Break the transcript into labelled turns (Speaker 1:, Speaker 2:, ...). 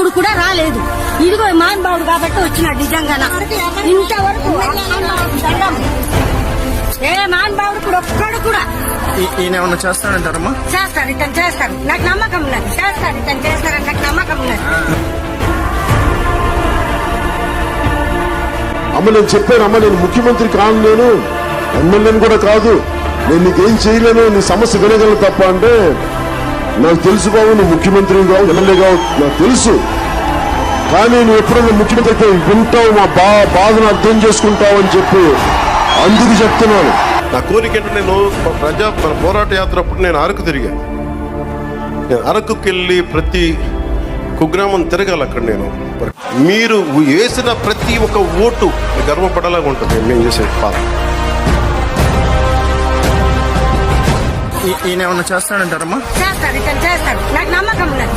Speaker 1: మహానుభావుడు కూడా రాలేదు. ఇదిగో మహానుభావుడు కాబట్టి వచ్చినాడు. నిజంగా ఇంతవరకు ఏ మహానుభావుడు కూడా ఒక్కడు కూడా
Speaker 2: ఈయన ఏమన్నా చేస్తాడంటారమ్మా?
Speaker 1: చేస్తారు, ఇతను చేస్తారు. నాకు నమ్మకం ఉన్నది. చేస్తారు, ఇతను చేస్తారని నాకు నమ్మకం ఉన్నది.
Speaker 3: అమ్మ నేను చెప్పాను, అమ్మ నేను ముఖ్యమంత్రి కాను, నేను ఎమ్మెల్యేని కూడా కాదు, నేను నీకేం చేయలేను, నీ సమస్య వినగలను తప్ప అంటే, నాకు తెలుసు బాబు నువ్వు ముఖ్యమంత్రి కావు, ఎమ్మెల్యే కావు, నాకు తెలుసు. కానీ నువ్వు ఎప్పుడైనా ముఖ్యమంత్రి అయితే వింటావు, మా బాధను అర్థం చేసుకుంటావు అని చెప్పి అందుకు చెప్తున్నాను.
Speaker 4: నా కోరిక ఏంటంటే నేను మన పోరాట యాత్ర అప్పుడు నేను అరకు తిరిగాను. నేను అరకుకి వెళ్ళి ప్రతి కుగ్రామం తిరగాలి. అక్కడ నేను మీరు వేసిన ప్రతి ఒక్క ఓటు గర్వపడేలాగా ఉంటుంది మేము చేసే పాత్ర.
Speaker 2: ఈయన ఏమన్నా చేస్తాడంటారమ్మా?
Speaker 1: చేస్తారు, ఇతను చేస్తారు. నాకు నమ్మకం ఉన్నది.